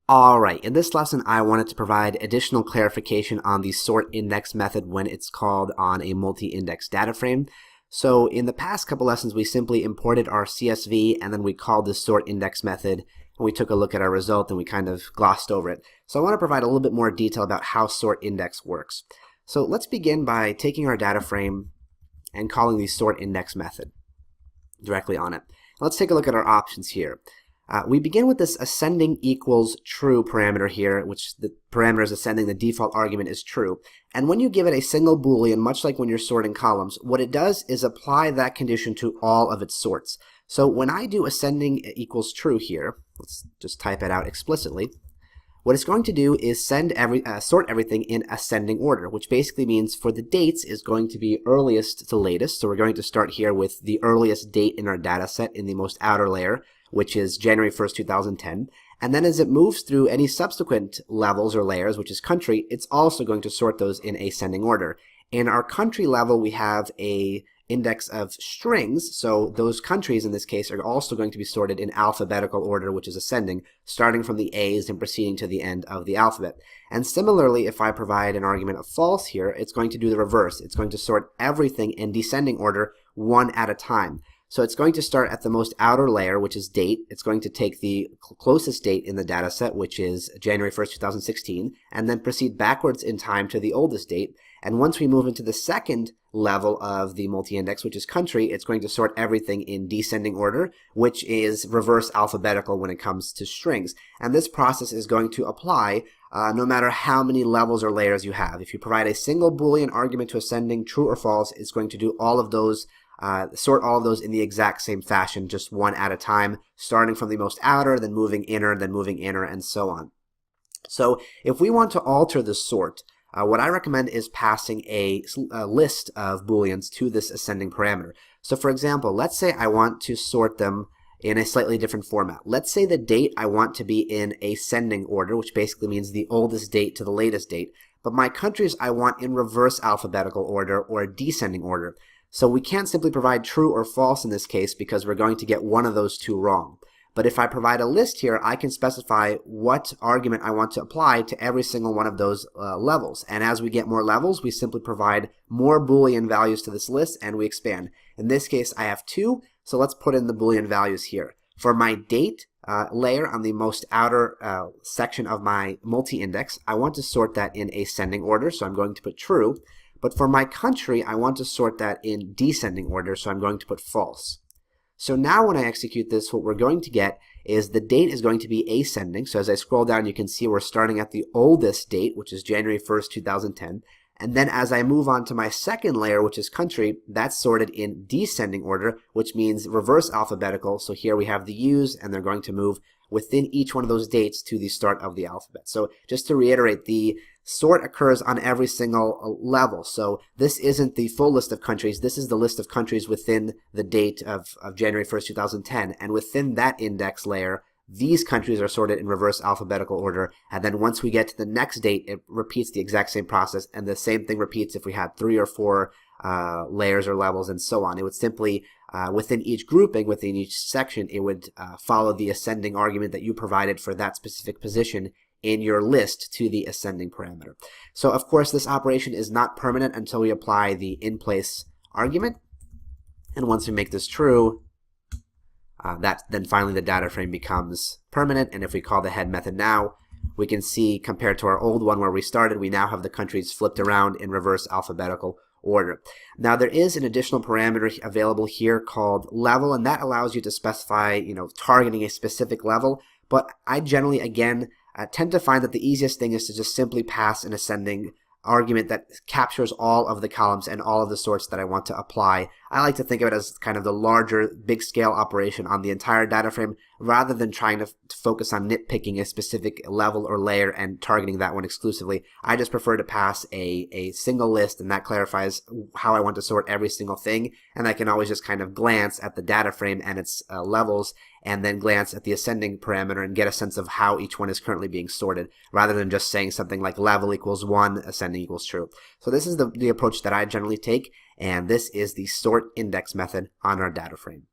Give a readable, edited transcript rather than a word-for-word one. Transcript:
All right, in this lesson, I wanted to provide additional clarification on the sort index method when it's called on a multi-index data frame. So in the past couple lessons, we simply imported our CSV and then we called this sort index method and we took a look at our result and we kind of glossed over it. So I want to provide a little bit more detail about how sort index works. So let's begin by taking our data frame and calling the sort index method directly on it. Let's take a look at our options here. We begin with this ascending equals true parameter here, which the parameter is ascending, the default argument is true. And when you give it a single Boolean, much like when you're sorting columns, what it does is apply that condition to all of its sorts. So when I do ascending equals true here, let's just type it out explicitly, what it's going to do is sort everything in ascending order, which basically means for the dates is going to be earliest to latest. So we're going to start here with the earliest date in our data set in the most outer layer, which is January 1st, 2010. And then as it moves through any subsequent levels or layers, which is country, it's also going to sort those in ascending order. In our country level, we have a index of strings, so those countries in this case are also going to be sorted in alphabetical order, which is ascending, starting from the A's and proceeding to the end of the alphabet. And similarly, if I provide an argument of false here, it's going to do the reverse. It's going to sort everything in descending order, one at a time. So it's going to start at the most outer layer, which is date. It's going to take the closest date in the data set, which is January 1st, 2016, and then proceed backwards in time to the oldest date. And once we move into the second level of the multi-index, which is country, it's going to sort everything in descending order, which is reverse alphabetical when it comes to strings. And this process is going to apply no matter how many levels or layers you have. If you provide a single Boolean argument to ascending, true or false, it's going to do all of those sort all of those in the exact same fashion, just one at a time, starting from the most outer, then moving inner, and so on. So if we want to alter the sort, what I recommend is passing a list of Booleans to this ascending parameter. So for example, let's say I want to sort them in a slightly different format. Let's say the date I want to be in ascending order, which basically means the oldest date to the latest date, but my countries I want in reverse alphabetical order or descending order. So we can't simply provide true or false in this case because we're going to get one of those two wrong. But if I provide a list here, I can specify what argument I want to apply to every single one of those levels. And as we get more levels, we simply provide more Boolean values to this list and we expand. In this case, I have 2, so let's put in the Boolean values here. For my date layer on the most outer section of my multi-index, I want to sort that in ascending order, so I'm going to put true. But for my country, I want to sort that in descending order, so I'm going to put false. So now when I execute this, what we're going to get is the date is going to be ascending. So as I scroll down, you can see we're starting at the oldest date, which is January 1st, 2010. And then as I move on to my second layer, which is country, that's sorted in descending order, which means reverse alphabetical. So here we have the U's, and they're going to move within each one of those dates to the start of the alphabet. So just to reiterate, the sort occurs on every single level. So this isn't the full list of countries. This is the list of countries within the date of January 1st, 2010. And within that index layer, these countries are sorted in reverse alphabetical order. And then once we get to the next date, it repeats the exact same process. And the same thing repeats if we had 3 or 4 layers or levels and so on. It would simply, within each grouping, within each section, it would follow the ascending argument that you provided for that specific position in your list to the ascending parameter. So of course this operation is not permanent until we apply the in-place argument. And once we make this true, then finally the data frame becomes permanent. And if we call the head method now, we can see compared to our old one where we started, we now have the countries flipped around in reverse alphabetical order. Now there is an additional parameter available here called level, and that allows you to specify, targeting a specific level. But I generally, again, tend to find that the easiest thing is to just simply pass an ascending argument that captures all of the columns and all of the sorts that I want to apply. I like to think of it as kind of the larger, big scale operation on the entire data frame rather than trying to focus on nitpicking a specific level or layer and targeting that one exclusively. I just prefer to pass a single list, and that clarifies how I want to sort every single thing. And I can always just kind of glance at the data frame and its levels and then glance at the ascending parameter and get a sense of how each one is currently being sorted, rather than just saying something like level equals 1, ascending equals true. So this is the approach that I generally take, and this is the sort index method on our data frame.